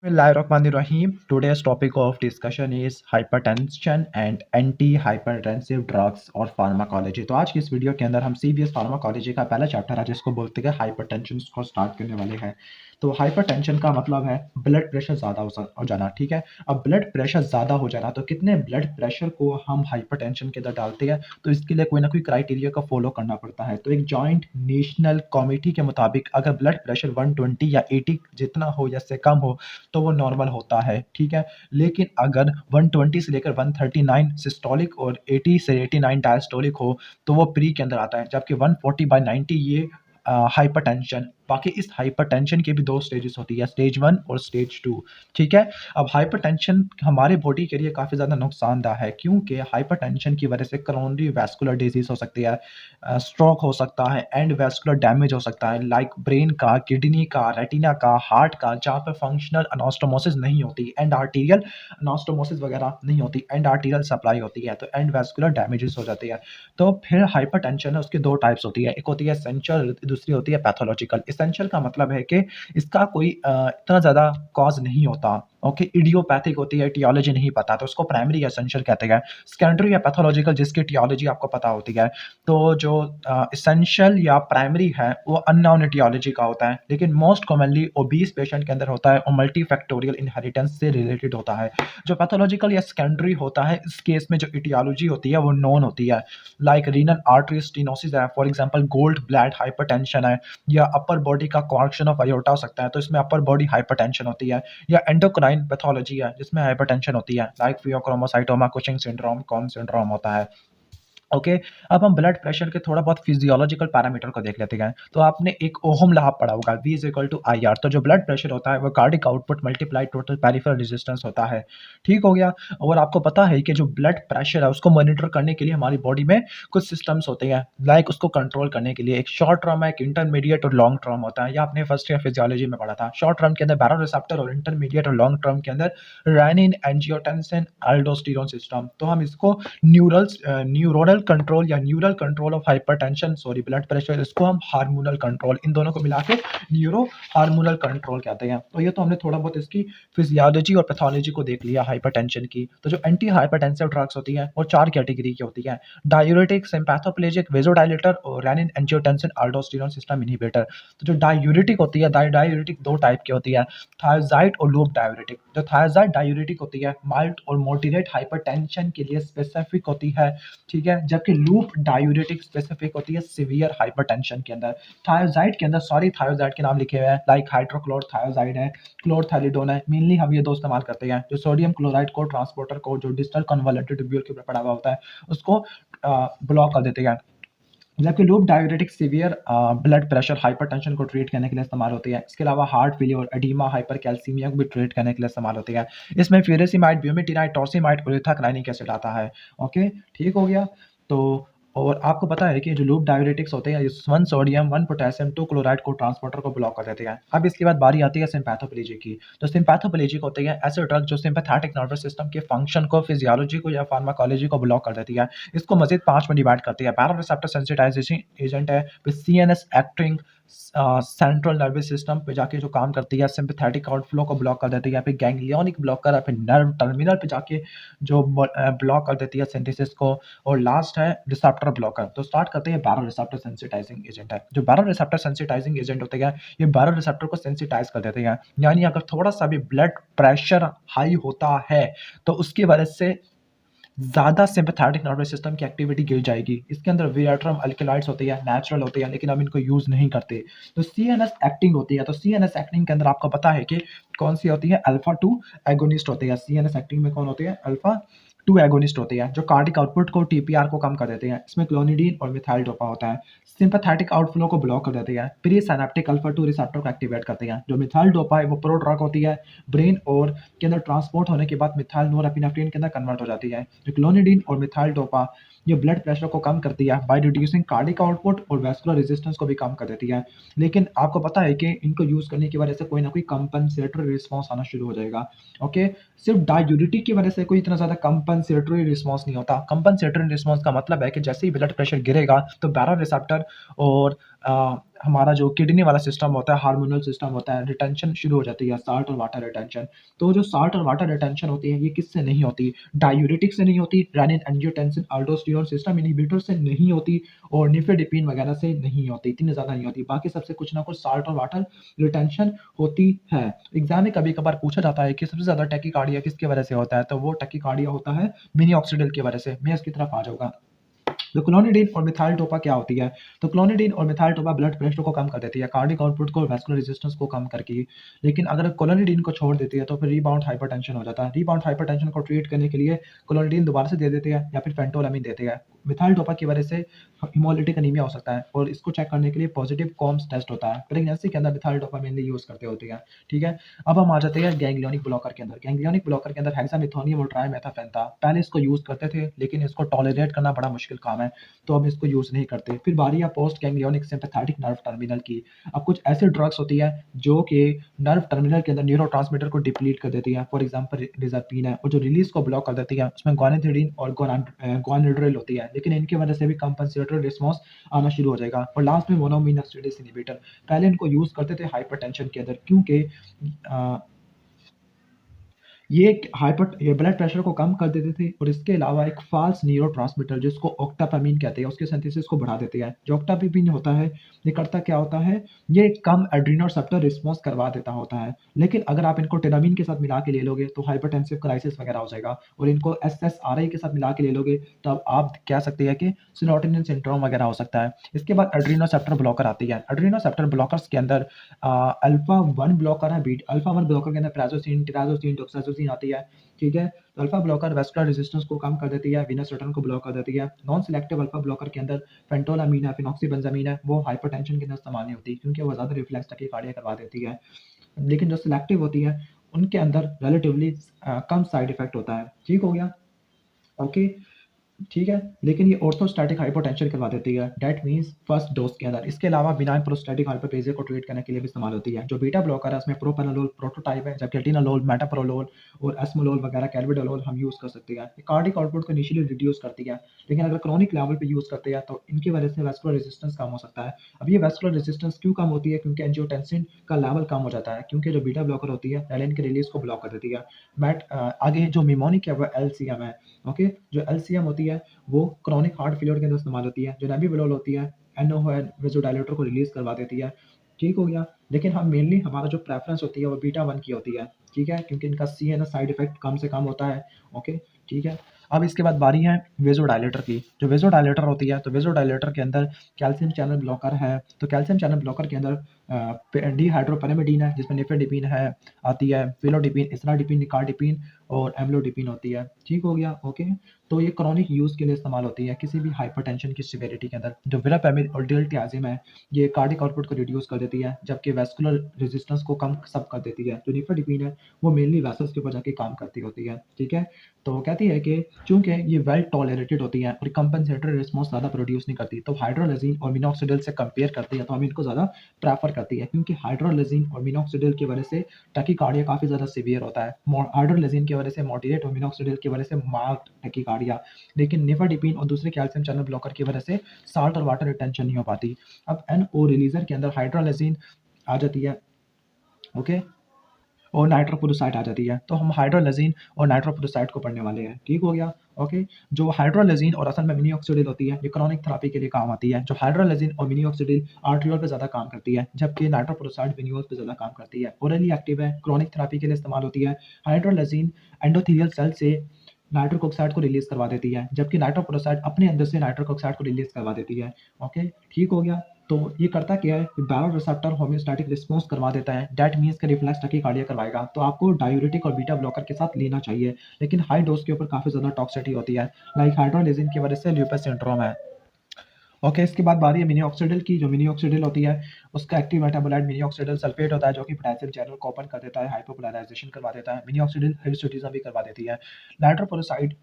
Bismillahirrahmanirrahim. Today's topic of discussion is hypertension and anti-hypertensive drugs और pharmacology. तो आज की इस वीडियो के अंदर हम सीवीएस फार्माकोलॉजी का पहला चैप्टर है जिसको बोलते हैं हाइपरटेंशन को स्टार्ट करने वाले हैं। तो हाइपरटेंशन का मतलब है ब्लड प्रेशर ज़्यादा हो जाना, ठीक है। अब ब्लड प्रेशर ज़्यादा हो जाना, तो कितने ब्लड प्रेशर को हम हाइपरटेंशन के अंदर डालते हैं, तो इसके लिए कोई ना कोई क्राइटेरिया का फॉलो करना पड़ता है। तो एक जॉइंट नेशनल कमेटी के मुताबिक अगर ब्लड प्रेशर 120 या 80 जितना हो या से कम हो तो वो नॉर्मल होता है, ठीक है। लेकिन अगर 120 से लेकर 139 सिस्टोलिक और 80 से 89 डायस्टोलिक हो तो वो प्री के अंदर आता है, जबकि 140/90 ये हाइपरटेंशन। बाकी इस हाइपरटेंशन के भी दो स्टेजेस होती है, स्टेज 1 और स्टेज 2, ठीक है। अब हाइपरटेंशन हमारे बॉडी के लिए काफ़ी ज़्यादा नुकसानदायक है, क्योंकि हाइपरटेंशन की वजह से कोरोनरी वैस्कुलर डिजीज हो सकती है, स्ट्रोक हो सकता है, एंड वैस्कुलर डैमेज हो सकता है, लाइक ब्रेन का, किडनी का, रेटिना का, हार्ट का, जहाँ पे फंक्शनल अनास्टोमोसिस नहीं होती, एंड आर्टीरियल अनास्टोमोसिस वगैरह नहीं होती, एंड आर्टीरियल सप्लाई होती है, तो एंड वैस्कुलर डैमेजेस हो जाती है। तो फिर हाइपरटेंशन है, उसकी दो टाइप्स होती है, एक होती है एसेंशियल, दूसरी होती है पैथोलॉजिकल। एसेंशियल का मतलब है कि इसका कोई इतना ज़्यादा कॉज नहीं होता, ओके। इडियोपैथिक होती है, टियोलॉजी नहीं पता, तो उसको प्राइमरी एसेंशियल कहते हैं। सेकेंडरी या पैथोलॉजिकल जिसकी टियोलॉजी आपको पता होती है। तो जो एसेंशियल या प्राइमरी है वो अननोन टियोलॉजी का होता है, लेकिन मोस्ट कॉमनली ओबीस पेशेंट के अंदर होता है और मल्टी फैक्टोरियल इनहेरिटेंस से रिलेटेड होता है। जो पैथोलॉजिकल या सेकेंडरी होता है, इस केस में जो इटियोलॉजी होती है वो नॉन होती है, लाइक रीनल आर्टरी स्टेनोसिस है, for example gold blade hypertension है, या अपर बॉडी का कॉर्क्शन ऑफ अयोर्टा हो सकता है, तो इसमें अपर बॉडी हाइपरटेंशन होती है, या एंडोक्राइन पैथोलॉजी है जिसमें हाइपरटेंशन होती है, like pheochromocytoma, Cushing syndrome, Conn syndrome होता है, ओके। अब हम ब्लड प्रेशर के थोड़ा बहुत फिजियोलॉजिकल पैरामीटर को देख लेते हैं। तो आपने एक ओहम लॉ पढ़ा होगा, V is equal to IR। तो जो ब्लड प्रेशर होता है वो cardiac output multiply total peripheral resistance होता है, ठीक हो गया। और आपको पता है कि जो ब्लड प्रेशर है उसको मॉनिटर करने के लिए हमारी बॉडी में कुछ सिस्टम्स होते हैं, लाइक उसको कंट्रोल करने के लिए एक शॉर्ट टर्म है, एक इंटरमीडिएट और लॉन्ग टर्म होता है। यह आपने फर्स्ट ईयर फिजियोलॉजी में पढ़ा था। शॉर्ट टर्म के अंदर बैरोरिसेप्टर और इंटरमीडिएट और लॉन्ग टर्म के अंदर रेनिन, एंजियोटेंसिन, एल्डोस्टेरोन सिस्टम। तो हम इसको न्यूरोनल कंट्रोल या neural control of hypertension, sorry blood pressure, इसको हम हार्मोनल कंट्रोल, इन दोनों को मिला के न्यूरो हार्मोनल कंट्रोल कहते हैं। तो ये तो हमने थोड़ा बहुत इसकी फिजियोलॉजी और पैथोलॉजी को देख लिया हाइपरटेंशन की। तो जो एंटी हाइपरटेंसिव ड्रग्स होती हैं वो चार कैटेगरी की होती हैं, डायूरेटिक, सिम्पैथोप्लेजिक, वेजोडाइलेटर और renin, angiotensin, aldosterone system inhibitor. तो जो डायूरेटिक होती है, डायूरेटिक दो टाइप की होती है, थायरोजाइड और लूप डायूरेटिक। जो थायरोजाइड डायूरेटिक होती है माइल्ड और मॉडरेट हाइपरटेंशन के लिए स्पेसिफिक होती है, ठीक है, जबकि लूप डायूरेटिक स्पेसिफिक होती है सीवियर हाइपरटेंशन के अंदर। थायोजाइड के अंदर सारी थायोजाइड के नाम लिखे हुए हैं, लाइक हाइड्रोक्लोर थायोजाइड है, क्लोरथैलिडोन है, मेनली हम ये दो इस्तेमाल करते हैं। जो सोडियम क्लोराइड को ट्रांसपोर्टर को जो डिस्टल कन्वर्लेंटेड ट्यूब्यूल के ऊपर पड़ा हुआ होता है उसको ब्लॉक कर देते हैं, जबकि loop diuretic severe blood pressure hypertension को ट्रीट करने के लिए इस्तेमाल होती है। इसके अलावा हार्ट फेलियर, एडीमा, हाइपरकैल्सीमिया को भी ट्रीट करने के लिए इस्तेमाल होती है। इसमें फ्यूरेसिमाइड, ब्यूमेटिनाइड, टॉर्सिमाइड और इथाक्लाइनिक एसिड आता है, ओके, ठीक हो गया। तो और आपको पता है कि जो लूप डायूरेटिक्स होते हैं, 1 सोडियम, 1 पोटेशियम, 2 क्लोराइड को ट्रांसपोर्टर को ब्लॉक कर देते हैं। अब इसके बाद बारी आती है सिम्पैथोप्लेजिक की। तो सिम्पैथोप्लेजिक होते हैं ऐसे ड्रग जो सिम्पैथेटिक नर्वस सिस्टम के फंक्शन को, फिजियोलॉजी को या फार्माकोलॉजी को ब्लॉक कर देती है। इसको मजीद 5 में डिवाइड करती है। बैरोरिसेप्टर सेंसिटाइजेशन एजेंट है, फिर CNS acting central nervous system पे जाके जो काम करती है, सिंपैथेटिक आउटफ्लो को ब्लॉक कर देती है, फिर गैंग्लियोनिक ब्लॉकर है, फिर नर्व टर्मिनल पे जाके जो ब्लॉक कर देती है सिंथेसिस को, और लास्ट है रिसेप्टर ब्लॉकर। तो स्टार्ट करते हैं, बैरो रिसेप्टर सेंसिटाइजिंग एजेंट है। जो बैरो रिसेप्टर सेंसिटाइजिंग एजेंट होते हैं ये बैरो रिसेप्टर को सेंसिटाइज कर देते हैं, यानी अगर थोड़ा सा भी ब्लड प्रेशर हाई होता है तो उसकी वजह से ज़्यादा सिम्पैथेटिक नर्वस सिस्टम की एक्टिविटी गिर जाएगी। इसके अंदर वेरेट्रम अल्कलॉइड्स होते हैं, नेचुरल होते हैं, लेकिन हम इनको यूज़ नहीं करते। तो CNS एक्टिंग होती है। तो CNS एक्टिंग के अंदर आपको पता है कि कौन सी होती है, अल्फा 2 एगोनिस्ट होते हैं। CNS एक्टिंग में कौन होते हैं, अल्फा 2 एगोनिस्ट होते हैं, जो कार्डिक आउटपुट को, TPR को कम कर देते हैं। इसमें क्लोनिडीन और मिथाइल डोपा होता है। सिम्पैथेटिक आउटफ्लो को ब्लॉक कर देते हैं। प्री सिनेप्टिक अल्फा 2 रिसेप्टर को एक्टिवेट करते हैं। जो मिथाइल डोपा है वो प्रो ड्रग होती है, ब्रेन और के अंदर ट्रांसपोर्ट होने के बाद मिथाइल नोरेपिनेफ्रिन के अंदर कन्वर्ट हो जाती है। जो क्लोनिडीन और मिथाइल डोपा ये ब्लड प्रेशर को कम करती है बाय रिड्यूसिंग कार्डिक आउटपुट, और वैस्कुलर रेजिस्टेंस को भी कम कर देती है। लेकिन आपको पता है कि इनको यूज़ करने की वजह से कोई ना कोई कंपनसेटरी रिस्पॉन्स आना शुरू हो जाएगा, ओके। सिर्फ डायूरेटिक की वजह से कोई इतना ज़्यादा कंपनसेटरी रिस्पॉन्स नहीं होता। कंपनसेटरी रिस्पॉन्स का मतलब है कि जैसे ही ब्लड प्रेशर गिरेगा तो बैरो रिसेप्टर और हमारा जो किडनी वाला सिस्टम होता है, हार्मोनल सिस्टम होता है, रिटेंशन शुरू हो जाती है, साल्ट और वाटर रिटेंशन। तो जो साल्ट और वाटर रिटेंशन होती है, ये किससे नहीं होती? डायूरेटिक से नहीं होती, renin, angiotensin, aldosterone system inhibitor से नहीं होती और निफेडिपिन वगैरह से नहीं होती, इतनी ज़्यादा नहीं होती। बाकी सबसे कुछ ना कुछ साल्ट और वाटर रिटेंशन होती है। एग्ज़ाम में कभी-कभार पूछा जाता है कि सबसे ज़्यादा टैकीकार्डिया किसकी वजह से होता है? तो वो टैकीकार्डिया होता है मिनी-ऑक्सीडिल की वजह से। मैं इसकी तरफ आ जाऊँगा। तो क्लोनिडीन और मिथाइल टोपा क्या होती है? तो क्लोनिडीन और मिथाइल टोपा ब्लड प्रेशर को कम कर देती है, कार्डियक आउटपुट को, वैस्कुलर रेजिस्टेंस को कम करके। लेकिन अगर क्लोनिडीन को छोड़ देती है तो फिर रीबाउंड हाइपरटेंशन हो जाता है। रीबाउंड हाइपरटेंशन को ट्रीट करने के लिए क्लोनिडीन दोबारा से दे देते हैं या फिर फेंटोलामिन देते हैं। मिथाइल टोपा की वजह से हिमोलिटिक एनीमिया हो सकता है और इसको चेक करने के लिए पॉजिटिव कॉम्स टेस्ट होता है। प्रेगनेंसी के अंदर मिथाइल टोपा मेनली यूज़ करते होते हैं, ठीक है? अब हम आ जाते हैं गैंग्लियोनिक ब्लॉकर के अंदर। गैंग्लियोनिक ब्लॉकर के अंदर हेक्सामेथोनियम और ट्राइमेथाफेन था। पहले इसको यूज़ करते थे, लेकिन इसको टॉलरेट करना बड़ा मुश्किल काम है, तो अब इसको यूज़ नहीं करते। फिर बारी है post ganglionic sympathetic nerve terminal की। अब कुछ ऐसी ड्रग्स होती है जो कि नर्व टर्मिनल के अंदर न्यूरोट्रांसमीटर को डिप्लीट कर देती है। फॉर एग्जांपल रिज़रपिन है और जो रिलीज़ को ब्लॉक कर देती है, उसमें गोनाथिडीन और गोनाड्रिल होती है, लेकिन इनकी वजह से भी कंपनसेटरी रिस्पॉन्स आना शुरू हो जाएगा। और लास्ट में मोनोअमीन ऑक्सीडेज इनहिबिटर। पहले इनको यूज़ करते थे हाइपरटेंशन के अंदर, क्योंकि अ, ये ब्लड प्रेशर को कम कर देते थे और इसके अलावा एक फ़ाल्स न्यूरोट्रांसमीटर जिसको ओक्टापेमिन कहते हैं, उसके सिंथेसिस को बढ़ा देते हैं। जो ओक्टापेमिन होता है, ये करता क्या होता है, ये कम एड्रेनोरेसेप्टर रिस्पॉन्स करवा देता होता है। लेकिन अगर आप इनको टेनामिन के साथ मिला के ले लोगे तो हाइपरटेंसिव क्राइसिस वगैरह हो जाएगा और इनको एसएसआरआई के साथ मिला के ले लोगे तब आप कह सकते हैं कि सेरोटोनिन सिंड्रोम वगैरह हो सकता है। इसके बाद एड्रेनोसेप्टर ब्लॉकर आती है। एड्रेनोसेप्टर ब्लॉकर्स के अंदर अल्फा 1 ब्लॉकर है, अल्फा 1 ब्लॉकर के अंदर प्राजोसिन, टिराजोसिन, डोक्साजोसिन आती है, ठीक है? तो अल्फा ब्लॉकर वेस्कुलर रेजिस्टेंस को कम कर देती है, वीनस रिटर्न को ब्लॉक कर देती है। नॉन सिलेक्टिव अल्फा ब्लॉकर के अंदर फेंटोलामीन है, फिनॉक्सीबेंजामीन है, वो हाइपरटेंशन के अंदर इस्तेमाल नहीं होती क्योंकि वो ज़्यादा रिफ्लेक्स टैकीकार्डिया करवा देती है। लेकिन जो सिलेक्टिव होती है, उनके अंदर रिलेटिवली कम साइड इफेक्ट होता है। ठीक हो गया? ओके। ठीक है, लेकिन ये ऑर्थोस्टैटिक हाइपोटेंशन करवा देती है, दैट मीन्स फर्स्ट डोज के अंदर। इसके अलावा बिनाइन प्रोस्टैटिक हाइपरप्लेजिया को ट्रीट करने के लिए भी इस्तेमाल होती है। जो बीटा ब्लॉकर है उसमें प्रोपेनोलोल प्रोटोटाइप है, जबकि एटिनोलोल, मेटाप्रोलोल और एस्मोलोल वगैरह कैल्बिडोलोल हम यूज़ कर सकते हैं। ये कार्डिक आउटपुट को इनिशियली रिड्यूस करती है, लेकिन अगर क्रोनिक लेवल पे यूज़ करते हैं तो इनकी वजह से वैस्कुलर रेजिस्टेंस कम हो सकता है। अब ये वैस्कुलर रेजिस्टेंस क्यों कम होती है? क्योंकि एंजियोटेंसिन का लेवल कम हो जाता है, क्योंकि जो बीटा ब्लॉकर होती है रेनिन के रिलीज़ को ब्लॉक कर देती है। आगे जो निमोनिक है वो एलसीएम है, ओके? जो एलसीएम होती है वो क्रॉनिक हार्ट फेलियर के अंदर इस्तेमाल होती है। जो नेबिविलोल होती है, एनओ है, वेज़ोडाइलेटर को रिलीज़ करवा देती है। ठीक हो गया? लेकिन हम मेनली हमारा जो प्रेफ़रेंस होती है वो बीटा 1 की होती है, ठीक है? क्योंकि इनका सीएनएस साइड इफ़ेक्ट कम से कम होता है, ओके? ठीक है? अब इसके बाद बारी है वेज़ोडाइलेटर की। जो वेज़ोडाइलेटर होती है, तो वेज़ोडाइलेटर के अंदर कैल्शियम चैनल ब्लॉकर है। तो कैल्शियम चैनल ब्लॉकर के अंदर डिहाइड्रोपेनिमेडीन है, जिसमें निफेडिपिन है आती है, फिलोडिपिन, इसराडिपिन, निकार्डिपिन और एम्लोडिपिन होती है। ठीक हो गया? ओके? तो ये क्रॉनिक यूज़ के लिए इस्तेमाल होती है किसी भी हाइपरटेंशन की सिवियरिटी के अंदर। जो विरापेमिड और डिल्टियाज़िम है, ये कार्डिक आउटपुट को रिड्यूस कर देती है, जबकि वैस्कुलर रेजिस्टेंस को कम सब कर देती है। जो निफेडिपिन है, वो मेनली वेसल्स के ऊपर जाके काम करती होती है, ठीक है? तो कहती है कि चूँकि ये वेल टॉलरेटेड होती है और कंपेंसेटरी रिस्पॉन्स ज़्यादा प्रोड्यूस नहीं करती, तो हाइड्रोलिज़िन और मिनॉक्सिडिल से कंपेयर करती है, तो हम इनको ज़्यादा प्रेफ़र करती है, क्योंकि हाइड्रोलिज़िन और मिनॉक्सिडिल की वजह से टैकीकार्डिया काफ़ी ज़्यादा सीवियर होता है। हाइड्रोलिज़िन की वजह से मॉडरेट और मिनॉक्सिडिल की वजह से माइल्ड टैकीकार्डिया। लेकिन निफेडिपिन और दूसरे कैल्शियम चैनल ब्लॉकर की वजह से साल्ट और वाटर रिटेंशन नहीं हो पाती। अब एनओ रिलीज़र के अंदर हाइड्रोलिज़िन आ जाती है, ओके? और नाइट्रोपुरोसाइड आ जाती है। तो हम हाइड्रोलिज़िन और नाइट्रोपुरोसाइड को पढ़ने वाले हैं। ठीक हो गया? ओके। जो हाइड्रोलिज़िन और असल में मिनी ऑक्सीडिल होती है, ये क्रॉनिक थेरेपी के लिए काम आती है। जो हाइड्रोलिज़िन और मिनी ऑक्सीडिल आर्टेरियल पे ज़्यादा काम करती है, जबकि नाइट्रोपुरोसाइड वेन्यूल्स पे ज़्यादा काम करती है। ओरली एक्टिव है, क्रॉनिक थेरेपी के लिए इस्तेमाल होती है। हाइड्रोलिज़िन एंडोथेलियल सेल से नाइट्रिक ऑक्साइड को रिलीज़ करवा देती है, जबकि नाइट्रोपुरोसाइड अपने अंदर से नाइट्रिक ऑक्साइड को रिलीज़ करवा देती है। ओके, ठीक हो गया? तो ये करता क्या है, बायोरिसेप्टर होम्योस्टैटिक रिस्पॉन्स करवा देता है, दैट मीन्स कि रिफ्लेक्स टैकीकार्डिया करवाएगा। तो आपको डायूरेटिक और बीटा ब्लॉकर के साथ लेना चाहिए, लेकिन हाई डोज़ के ऊपर काफ़ी ज़्यादा टॉक्सिसिटी होती है, लाइक हाइड्रोलिज़िन की वजह से ल्यूपस सिंड्रोम है। ओके, इसके बाद बारी है मिनी ऑक्सीडिल की। जो मिनी ऑक्सीडिल होती है, उसका एक्टिव मेटाबोलाइट मिनी ऑक्सीडिल सल्फेट होता है, जो कि पोटेशियम चैनल को ओपन कर देता है, हाइपोपोलराइजेशन करवा देता है। मिनी ऑक्सीडिल हिस्टोटिज्म भी करवा देती है। नाइट्रोपोरोसाइड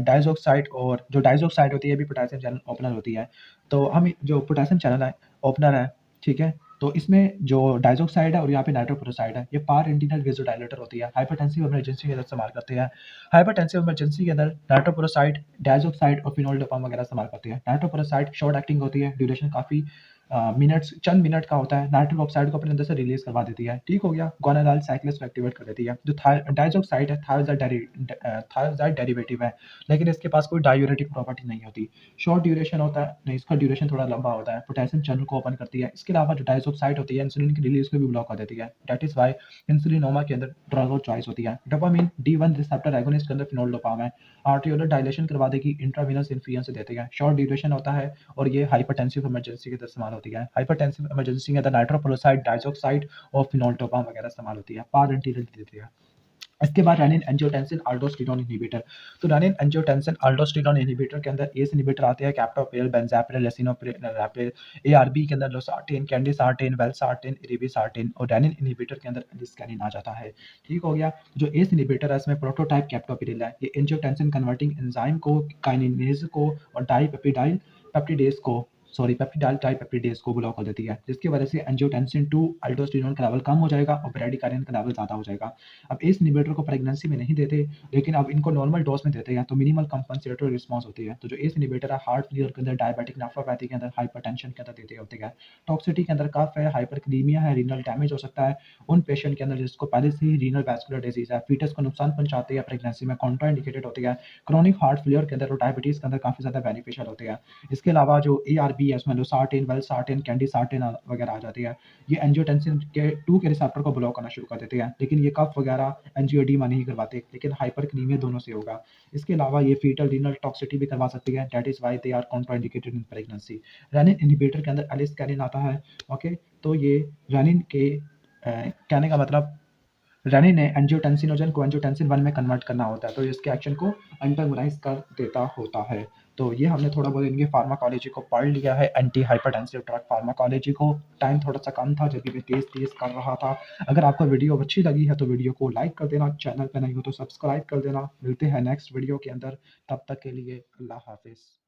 डाइज़ॉक्साइड, और जो डाइज़ॉक्साइड होती है, ये भी पोटेशियम चैनल ओपनर होती है। तो हम जो पोटेशियम चैनल है, ओपनर है, ठीक है? तो इसमें जो डाइज़ॉक्साइड है और यहाँ पे नाइट्रोपोरोसाइड है, ये पार इंटीनल वेज़ोडाइलेटर होती है। हाइपरटेंसिव इमरजेंसी के अंदर इस्तेमाल करते हैं। हाइपरटेंसिव इमरजेंसी के अंदर नाइट्रोपोरोसाइड, डाइज़ॉक्साइड और फिनोल्डोपाम वगैरह इस्तेमाल करते हैं। नाइट्रोपोरोसाइड शॉर्ट एक्टिंग होती है, ड्यूरेशन काफ़ी मिनट्स चंद मिनट का होता है, नाइट्रिक ऑक्साइड को अपने अंदर से रिलीज करवा देती है। ठीक हो गया, गोनाडाइल साइक्लेस को एक्टिवेट कर देती है। जो डाइऑक्साइड है थायोजाइड डेरिवेटिव है, लेकिन इसके पास कोई डायूरेटिक प्रॉपर्टी नहीं होती। शॉर्ट ड्यूरेशन होता है, नहीं इसका ड्यूरेशन थोड़ा लंबा होता है। पोटेशियम चैनल को ओपन करती है। इसके अलावा जो डाइऑक्साइड होती है इंसुलिन की रिलीज को भी ब्लॉक कर देती है। दैट इज वाई इंसुलिनोमा के अंदर ड्रग ऑफ चॉइस होती है। डोपामिन D1 रिसेप्टर एगोनिस्ट के अंदर फिनोल्डोपाम है, आर्टियोलर डायलेशन करवा देगी, इंट्रावेनस इन्फ्यूजन से देते हैं। शॉर्ट ड्यूरेशन होता है और ये हाइपरटेंसिव इमरजेंसी के अंदर इस्तेमाल होती है। हाइपरटेंसिव इमरजेंसी के अंदर नाइट्रोक्लोराइड, डाइऑक्साइड और फिनोल्डोपाम वगैरह इस्तेमाल होती है। पार एंटीरियर देती है। इसके बाद रेनिन एंजियोटेंसिन अल्डोस्टेरोन इनहिबिटर। तो रेनिन एंजियोटेंसिन अल्डोस्टेरोन इनहिबिटर के अंदर एस इनहिबिटर आते हैं, कैप्टोप्रिल, बेंजाप्रिल, लिसिनोप्रिल, एआरबी के अंदर लोसार्टेन, कैंडिसार्टेन, वेल्सार्टेन, इरिबिसार्टेन और रेनिन इनहिबिटर के अंदर एलिस्कैनिन आ जाता है। ठीक हो गया। जो एस इनहिबिटर है इसमें प्रोटोटाइप कैप्टोप्रिल है। ये एंजियोटेंसिन कन्वर्टिंग एंजाइम को, काइनेज को और डाइपेप्टिडाइल पेप्टिडेज को पेप्टिडाइल ट्राइपेप्टिडेज को ब्लॉक कर देती है, जिसकी वजह से एंजियोटेंसिन 2 अल्डोस्टेरोन का लेवल कम हो जाएगा और ब्रेडिकाइनिन का लेवल ज़्यादा हो जाएगा। अब एस इनहिबिटर को प्रेगनेंसी में नहीं देते, लेकिन अब इनको नॉर्मल डोज में देते हैं तो मिनिमल कंपनसेटरी रिस्पांस होती है। तो जो एस इनहिबिटर है हार्ट फेलियर के अंदर, डायबिटिक नेफ्रोपैथी के अंदर, हाइपरटेंशन के अंदर देते होते हैं। टॉक्सिटी के अंदर कफ है, हाइपरकलीमिया है, रीनल डैमेज हो सकता है उन पेशेंट के अंदर जिसको पहले से ही रीनल वैस्कुलर डिजीज है, फीटस को नुकसान पहुंचाते हैं, प्रेगनेंसी में कॉन्ट्राइंडिकेटेड होती है। क्रॉनिक हार्ट फेलियर के अंदर और डायबिटीज के अंदर काफी ज्यादा बेनिफिशियल होते हैं। इसके अलावा जो ARB है उसमें लोसार्टेन, वेल्सार्टेन, कैंडिसार्टेन वगैरह आ जाती है। ये एंजियोटेंसिन के 2 के रिसेप्टर को ब्लॉक करना शुरू कर देते हैं, लेकिन ये कफ वगैरह एंजियोडीमा नहीं करवाते, लेकिन हाइपरकलीमिया दोनों से होगा। इसके अलावा ये फीटल रीनल टॉक्सिटी भी करवा सकती है। That is why they are contraindicated in pregnancy. Renin inhibitor के अंदर एलिस्कैनिन आता है। ओके, तो ये रेनिन के कहने का मतलब रेनिन ने एंजियोटेंसिनोजन को एंजियोटेंसिन 1 में कन्वर्ट करना होता है, तो इसके एक्शन को एंटागोनाइज कर देता होता है। तो ये हमने थोड़ा बहुत इनकी फार्माकोलॉजी को पढ़ लिया है। एंटी हाइपरटेंसिव ड्रग फार्माकोलॉजी को टाइम थोड़ा सा कम था जब भी मैं तेज कर रहा था। अगर आपको वीडियो अच्छी लगी है तो वीडियो को लाइक कर देना, चैनल पे नहीं हो तो सब्सक्राइब कर देना। मिलते हैं नेक्स्ट वीडियो के अंदर, तब तक के लिए अल्लाह हाफिज़।